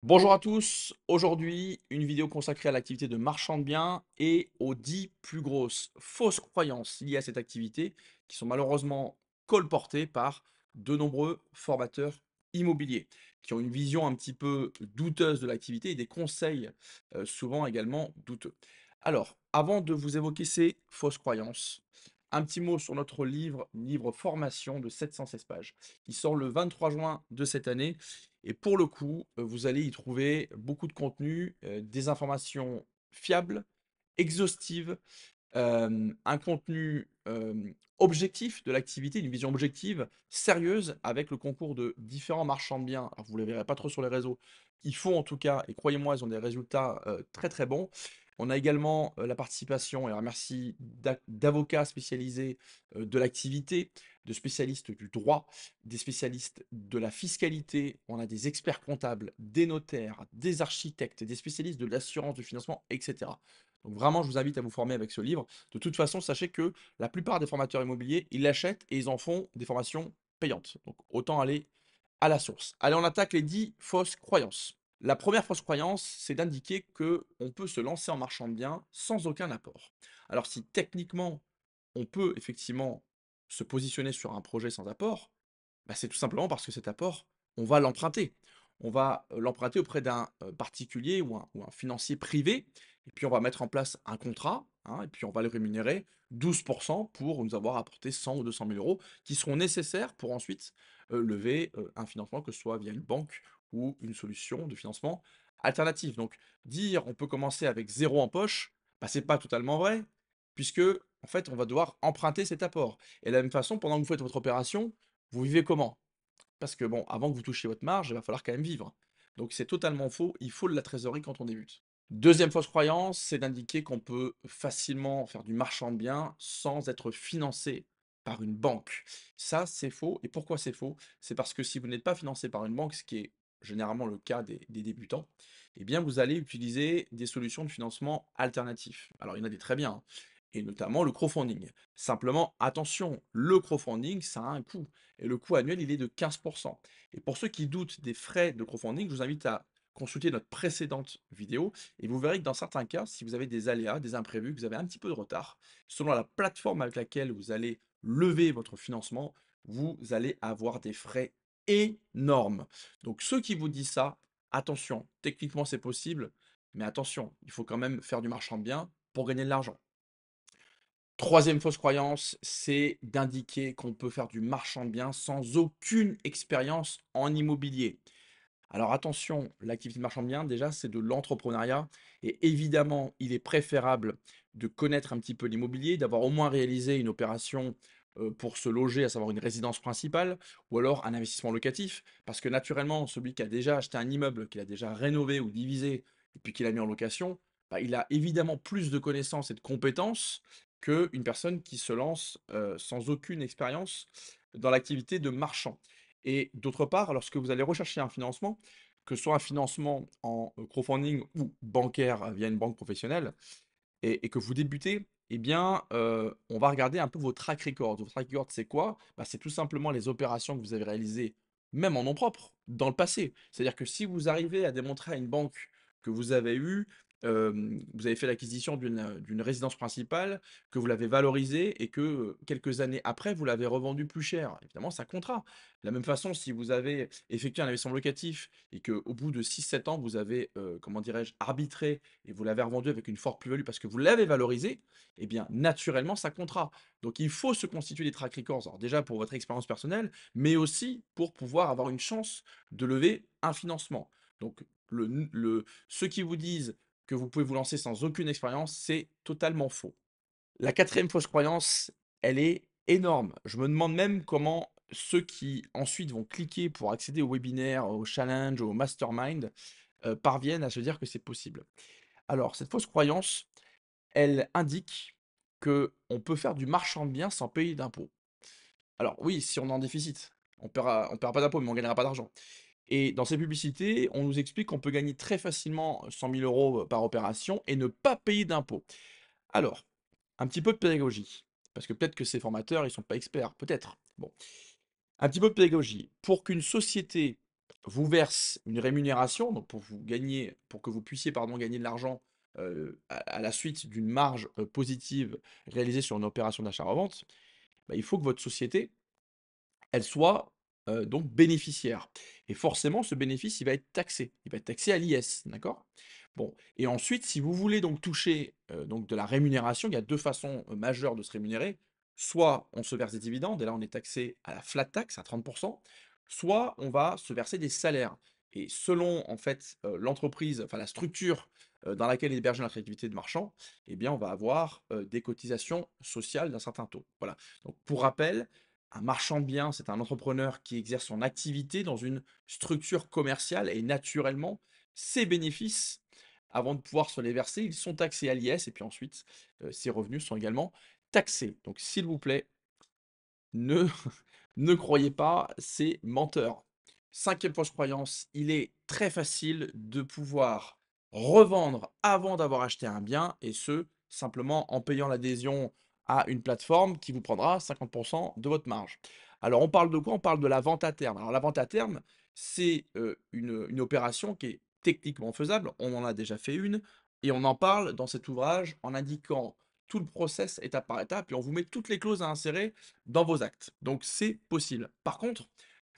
Bonjour à tous, aujourd'hui une vidéo consacrée à l'activité de marchand de biens et aux 10 plus grosses fausses croyances liées à cette activité qui sont malheureusement colportées par de nombreux formateurs immobiliers qui ont une vision un petit peu douteuse de l'activité et des conseils souvent également douteux. Alors, avant de vous évoquer ces fausses croyances, un petit mot sur notre livre formation de 716 pages, qui sort le 23 juin de cette année et pour le coup, vous allez y trouver beaucoup de contenu, des informations fiables, exhaustives, un contenu, objectif de l'activité, une vision objective, sérieuse, avec le concours de différents marchands de biens. Alors vous ne les verrez pas trop sur les réseaux. Ils font en tout cas, et croyez-moi, ils ont des résultats, très, très bons. On a également, la participation, et alors merci, d'avocats spécialisés, de l'activité, de spécialistes du droit, des spécialistes de la fiscalité. On a des experts comptables, des notaires, des architectes, des spécialistes de l'assurance, du financement, et cetera. Donc vraiment, je vous invite à vous former avec ce livre. De toute façon, sachez que la plupart des formateurs immobiliers, ils l'achètent et ils en font des formations payantes. Donc autant aller à la source. Allez, on attaque les 10 fausses croyances. La première fausse croyance, c'est d'indiquer que on peut se lancer en marchand de biens sans aucun apport. Alors si techniquement, on peut effectivement se positionner sur un projet sans apport, bah, c'est tout simplement parce que cet apport, on va l'emprunter. On va l'emprunter auprès d'un particulier ou un financier privé, et puis on va mettre en place un contrat, hein, et puis on va le rémunérer 12% pour nous avoir apporté 100 ou 200 000 euros qui seront nécessaires pour ensuite lever un financement, que ce soit via une banque ou une solution de financement alternative. Donc dire on peut commencer avec zéro en poche, bah, c'est pas totalement vrai, puisque en fait on va devoir emprunter cet apport. Et de la même façon, pendant que vous faites votre opération, vous vivez comment? Parce que bon, avant que vous touchiez votre marge, il va falloir quand même vivre. Donc c'est totalement faux, il faut de la trésorerie quand on débute. Deuxième fausse croyance, c'est d'indiquer qu'on peut facilement faire du marchand de biens sans être financé par une banque. Ça, c'est faux. Et pourquoi c'est faux? C'est parce que si vous n'êtes pas financé par une banque, ce qui est généralement le cas des débutants, eh bien vous allez utiliser des solutions de financement alternatifs. Alors il y en a des très bien, hein, et notamment le crowdfunding. Simplement, attention, le crowdfunding, ça a un coût. Et le coût annuel, il est de 15%. Et pour ceux qui doutent des frais de crowdfunding, je vous invite à consulter notre précédente vidéo et vous verrez que dans certains cas, si vous avez des aléas, des imprévus, que vous avez un petit peu de retard, selon la plateforme avec laquelle vous allez lever votre financement, vous allez avoir des frais énormes. Donc ceux qui vous disent ça, attention, techniquement c'est possible, mais attention, il faut quand même faire du marchand de biens pour gagner de l'argent. Troisième fausse croyance, c'est d'indiquer qu'on peut faire du marchand de biens sans aucune expérience en immobilier. Alors attention, l'activité de marchand de biens, déjà, c'est de l'entrepreneuriat. Et évidemment, il est préférable de connaître un petit peu l'immobilier, d'avoir au moins réalisé une opération pour se loger, à savoir une résidence principale, ou alors un investissement locatif. Parce que naturellement, celui qui a déjà acheté un immeuble, qu'il a déjà rénové ou divisé, et puis qu'il a mis en location, bah, il a évidemment plus de connaissances et de compétences qu'une personne qui se lance sans aucune expérience dans l'activité de marchand. Et d'autre part, lorsque vous allez rechercher un financement, que ce soit un financement en crowdfunding ou bancaire via une banque professionnelle, et que vous débutez, eh bien, on va regarder un peu vos track records. Vos track records, c'est quoi? Bah, c'est tout simplement les opérations que vous avez réalisées, même en nom propre, dans le passé. C'est-à-dire que si vous arrivez à démontrer à une banque que vous avez eu, vous avez fait l'acquisition d'une résidence principale, que vous l'avez valorisée et que quelques années après, vous l'avez revendue plus cher. Évidemment, ça comptera. De la même façon, si vous avez effectué un investissement locatif et qu'au bout de 6 7 ans, vous avez, comment dirais-je, arbitré et vous l'avez revendu avec une forte plus-value parce que vous l'avez valorisé, eh bien, naturellement, ça comptera. Donc, il faut se constituer des track records. Alors, déjà pour votre expérience personnelle, mais aussi pour pouvoir avoir une chance de lever un financement. Donc, ceux qui vous disent que vous pouvez vous lancer sans aucune expérience, c'est totalement faux. La quatrième fausse croyance, elle est énorme. Je me demande même comment ceux qui ensuite vont cliquer pour accéder au webinaire, au challenge, au mastermind, parviennent à se dire que c'est possible. Alors, cette fausse croyance, elle indique que on peut faire du marchand de biens sans payer d'impôts. Alors oui, si on est en déficit, on paiera pas d'impôts, mais on gagnera pas d'argent. Et dans ces publicités, on nous explique qu'on peut gagner très facilement 100 000 euros par opération et ne pas payer d'impôts. Alors, un petit peu de pédagogie, parce que peut-être que ces formateurs, ils sont pas experts, peut-être. Bon, un petit peu de pédagogie. Pour qu'une société vous verse une rémunération, donc pour que vous puissiez pardon, gagner de l'argent à la suite d'une marge positive réalisée sur une opération d'achat-revente, bah, il faut que votre société, elle soit donc bénéficiaire. Et forcément, ce bénéfice, il va être taxé. Il va être taxé à l'IS, d'accord? Bon, et ensuite, si vous voulez donc toucher donc de la rémunération, il y a deux façons majeures de se rémunérer. Soit on se verse des dividendes, et là on est taxé à la flat tax à 30%, soit on va se verser des salaires. Et selon en fait l'entreprise, enfin la structure dans laquelle est hébergée notre activité de marchand, eh bien on va avoir des cotisations sociales d'un certain taux. Voilà. Donc pour rappel, un marchand de biens, c'est un entrepreneur qui exerce son activité dans une structure commerciale et naturellement, ses bénéfices, avant de pouvoir se les verser, ils sont taxés à l'IS et puis ensuite, ses revenus sont également taxés. Donc s'il vous plaît, ne ne croyez pas ces menteurs. Cinquième fausse croyance, il est très facile de pouvoir revendre avant d'avoir acheté un bien et ce, simplement en payant l'adhésion à une plateforme qui vous prendra 50% de votre marge. Alors on parle de quoi? On parle de la vente à terme. Alors la vente à terme, c'est une opération qui est techniquement faisable. On en a déjà fait une et on en parle dans cet ouvrage en indiquant tout le process étape par étape et on vous met toutes les clauses à insérer dans vos actes. Donc c'est possible. Par contre,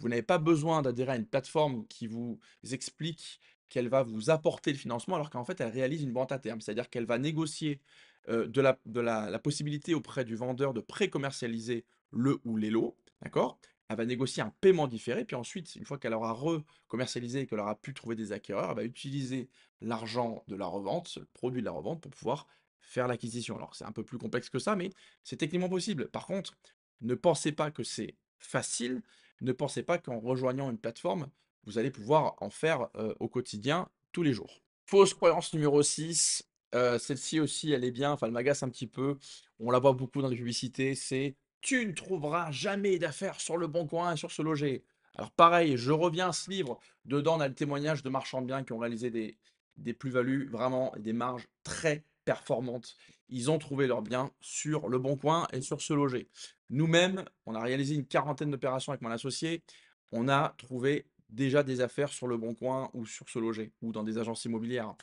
vous n'avez pas besoin d'adhérer à une plateforme qui vous explique qu'elle va vous apporter le financement alors qu'en fait elle réalise une vente à terme. C'est-à-dire qu'elle va négocier la possibilité auprès du vendeur de pré-commercialiser le ou les lots, d'accord? Elle va négocier un paiement différé, puis ensuite, une fois qu'elle aura recommercialisé et qu'elle aura pu trouver des acquéreurs, elle va utiliser l'argent de la revente, le produit de la revente, pour pouvoir faire l'acquisition. Alors c'est un peu plus complexe que ça, mais c'est techniquement possible. Par contre, ne pensez pas que c'est facile, ne pensez pas qu'en rejoignant une plateforme, vous allez pouvoir en faire au quotidien, tous les jours. Fausse croyance numéro 6, celle-ci aussi, elle est bien, enfin elle m'agace un petit peu, on la voit beaucoup dans les publicités, c'est: «Tu ne trouveras jamais d'affaires sur Le Bon Coin et sur Se Loger». Alors pareil, je reviens à ce livre, dedans on a le témoignage de marchands de biens qui ont réalisé des plus-values vraiment des marges très performantes. Ils ont trouvé leurs biens sur Le Bon Coin et sur Se Loger. Nous-mêmes, on a réalisé une quarantaine d'opérations avec mon associé. On a trouvé déjà des affaires sur Le Bon Coin ou sur Se Loger ou dans des agences immobilières.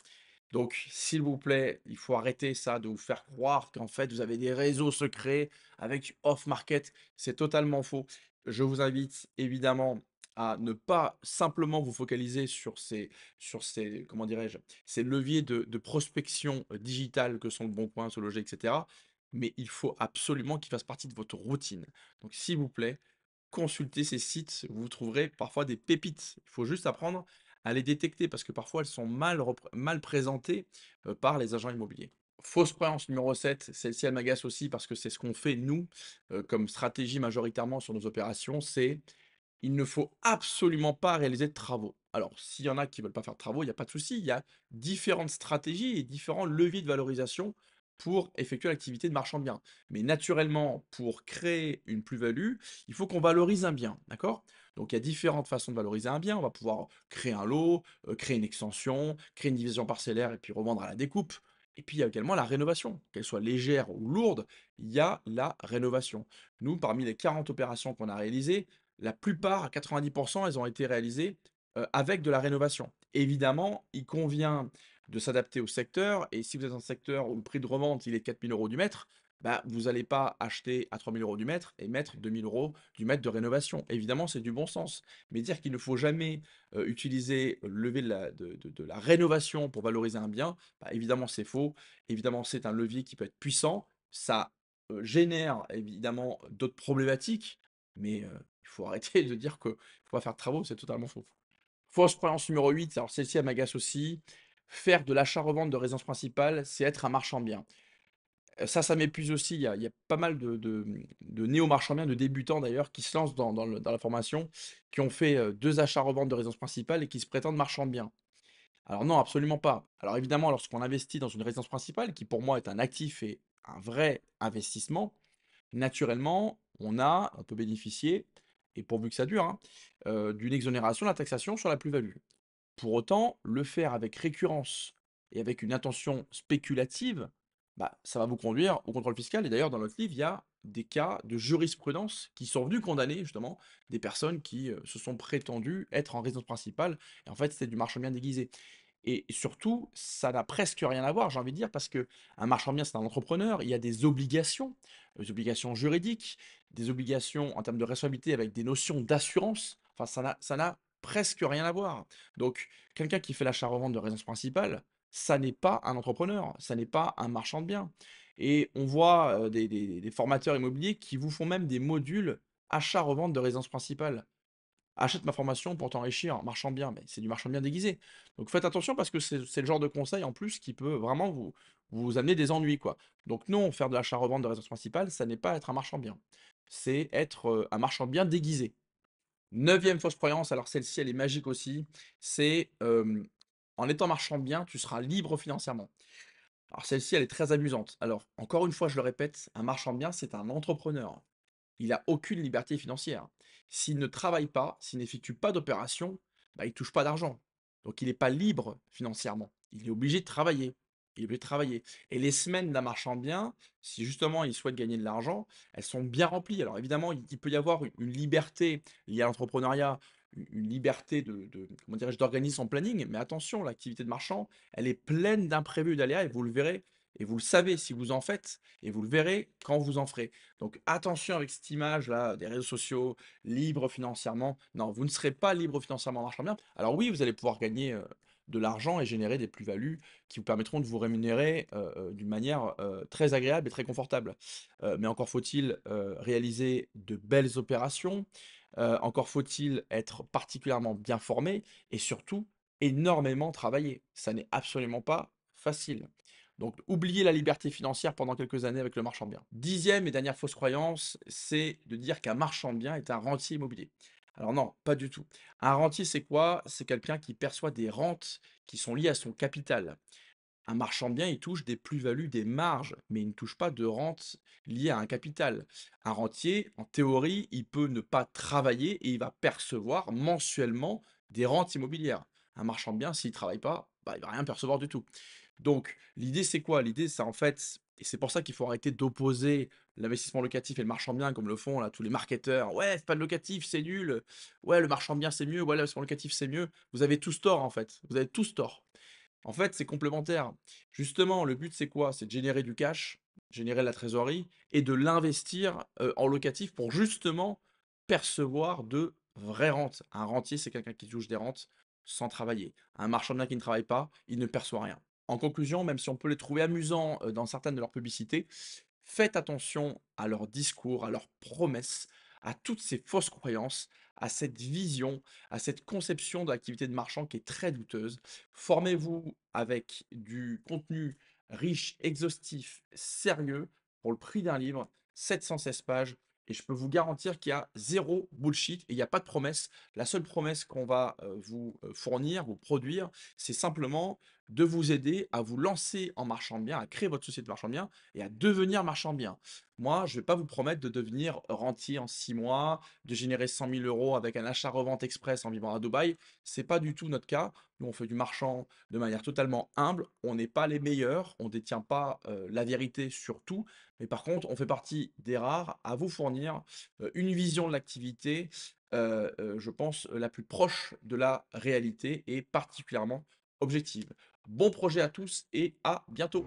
Donc, s'il vous plaît, il faut arrêter ça de vous faire croire qu'en fait vous avez des réseaux secrets avec off-market. C'est totalement faux. Je vous invite évidemment à ne pas simplement vous focaliser sur ces, comment dirais-je, ces leviers de prospection digitale que sont Le Bon Coin, Se Loger, etc. Mais il faut absolument qu'ils fassent partie de votre routine. Donc, s'il vous plaît, consultez ces sites, vous trouverez parfois des pépites. Il faut juste apprendre à les détecter parce que parfois elles sont mal présentées par les agents immobiliers. Fausse croyance numéro 7, celle-ci elle m'agace aussi parce que c'est ce qu'on fait nous comme stratégie majoritairement sur nos opérations, c'est: il ne faut absolument pas réaliser de travaux. Alors, s'il y en a qui ne veulent pas faire de travaux, il n'y a pas de souci. Il y a différentes stratégies et différents leviers de valorisation pour effectuer l'activité de marchand de biens. Mais naturellement, pour créer une plus-value, il faut qu'on valorise un bien, d'accord? Donc, il y a différentes façons de valoriser un bien. On va pouvoir créer un lot, créer une extension, créer une division parcellaire et puis revendre à la découpe. Et puis, il y a également la rénovation. Qu'elle soit légère ou lourde, il y a la rénovation. Nous, parmi les 40 opérations qu'on a réalisées, la plupart, à 90%, elles ont été réalisées avec de la rénovation. Évidemment, il convient de s'adapter au secteur et si vous êtes dans un secteur où le prix de revente il est 4 000 € du mètre, bah, vous n'allez pas acheter à 3 000 € du mètre et mettre 2 000 € du mètre de rénovation. Évidemment, c'est du bon sens. Mais dire qu'il ne faut jamais utiliser le levier de la rénovation pour valoriser un bien, bah, évidemment, c'est faux. Évidemment, c'est un levier qui peut être puissant. Ça génère évidemment d'autres problématiques, mais il faut arrêter de dire qu'il ne faut pas faire de travaux, c'est totalement faux. Fausse croyance numéro 8, alors celle-ci elle m'agace aussi, faire de l'achat-revente de résidence principale, c'est être un marchand de biens. Ça m'épuise aussi, il y a pas mal de néo-marchands de biens, de débutants d'ailleurs, qui se lancent dans la formation, qui ont fait 2 achats-reventes de résidence principale et qui se prétendent marchands de biens. Alors non, absolument pas. Alors évidemment, lorsqu'on investit dans une résidence principale, qui pour moi est un actif et un vrai investissement, naturellement, on peut bénéficier, et pourvu que ça dure, hein, d'une exonération de la taxation sur la plus-value. Pour autant, le faire avec récurrence et avec une intention spéculative, bah, ça va vous conduire au contrôle fiscal. Et d'ailleurs, dans notre livre, il y a des cas de jurisprudence qui sont venus condamner justement des personnes qui se sont prétendues être en résidence principale et en fait c'était du marchand bien déguisé. Et surtout, ça n'a presque rien à voir, j'ai envie de dire, parce que un marchand bien, c'est un entrepreneur, il y a des obligations juridiques, des obligations en termes de responsabilité avec des notions d'assurance. Enfin, ça n'a presque rien à voir. Donc, quelqu'un qui fait l'achat-revente de résidence principale, ça n'est pas un entrepreneur, ça n'est pas un marchand de biens. Et on voit des formateurs immobiliers qui vous font même des modules achat-revente de résidence principale. Achète ma formation pour t'enrichir, marchand bien, mais c'est du marchand bien déguisé. Donc faites attention parce que c'est le genre de conseil en plus qui peut vraiment vous amener des ennuis, quoi. Donc non, faire de l'achat-revente de résidence principale, ça n'est pas être un marchand bien. C'est être un marchand bien déguisé. Neuvième fausse croyance, alors celle-ci, elle est magique aussi, c'est en étant marchand bien, tu seras libre financièrement. Alors celle-ci, elle est très amusante. Alors, encore une fois, je le répète, un marchand bien, c'est un entrepreneur. Il a aucune liberté financière. S'il ne travaille pas, s'il n'effectue pas d'opération, bah, il touche pas d'argent. Donc il n'est pas libre financièrement. Il est obligé de travailler. Il est obligé de travailler. Et les semaines d'un marchand de biens, si justement il souhaite gagner de l'argent, elles sont bien remplies. Alors évidemment, il peut y avoir une liberté liée à l'entrepreneuriat, une liberté comment dirais-je, d'organiser son planning, mais attention, l'activité de marchand, elle est pleine d'imprévus, d'aléas, et vous le verrez, et vous le savez si vous en faites, et vous le verrez quand vous en ferez. Donc attention avec cette image-là des réseaux sociaux, libre financièrement. Non, vous ne serez pas libre financièrement en marchant bien. Alors oui, vous allez pouvoir gagner de l'argent et générer des plus-values qui vous permettront de vous rémunérer d'une manière très agréable et très confortable. Mais encore faut-il réaliser de belles opérations, encore faut-il être particulièrement bien formé et surtout énormément travailler. Ça n'est absolument pas facile. Donc, oubliez la liberté financière pendant quelques années avec le marchand de biens. Dixième et dernière fausse croyance, c'est de dire qu'un marchand de biens est un rentier immobilier. Alors non, pas du tout. Un rentier, c'est quoi? C'est quelqu'un qui perçoit des rentes qui sont liées à son capital. Un marchand de biens, il touche des plus-values, des marges, mais il ne touche pas de rentes liées à un capital. Un rentier, en théorie, il peut ne pas travailler et il va percevoir mensuellement des rentes immobilières. Un marchand de biens, s'il ne travaille pas, bah, il va rien percevoir du tout. Donc, l'idée, c'est quoi? L'idée, c'est en fait, et c'est pour ça qu'il faut arrêter d'opposer l'investissement locatif et le marchand de biens comme le font là tous les marketeurs. Ouais, c'est pas de locatif, c'est nul. Ouais, le marchand de biens, c'est mieux. Ouais, l'investissement locatif, c'est mieux. Vous avez tous tort, en fait. Vous avez tous tort. En fait, c'est complémentaire. Justement, le but, c'est quoi? C'est de générer du cash, générer de la trésorerie et de l'investir en locatif pour justement percevoir de vraies rentes. Un rentier, c'est quelqu'un qui touche des rentes sans travailler. Un marchand de biens qui ne travaille pas, il ne perçoit rien. En conclusion, même si on peut les trouver amusants dans certaines de leurs publicités, faites attention à leurs discours, à leurs promesses, à toutes ces fausses croyances, à cette vision, à cette conception de l'activité de marchand qui est très douteuse. Formez-vous avec du contenu riche, exhaustif, sérieux, pour le prix d'un livre, 716 pages. Et je peux vous garantir qu'il y a zéro bullshit et il n'y a pas de promesse. La seule promesse qu'on va vous fournir, vous produire, c'est simplement de vous aider à vous lancer en marchand de biens, à créer votre société de marchand de biens et à devenir marchand de biens. Moi, je ne vais pas vous promettre de devenir rentier en 6 mois, de générer 100 000 euros avec un achat-revente express en vivant à Dubaï. C'est pas du tout notre cas. Nous, on fait du marchand de manière totalement humble. On n'est pas les meilleurs. On ne détient pas la vérité sur tout. Mais par contre, on fait partie des rares à vous fournir une vision de l'activité, je pense, la plus proche de la réalité et particulièrement objective. Bon projet à tous et à bientôt.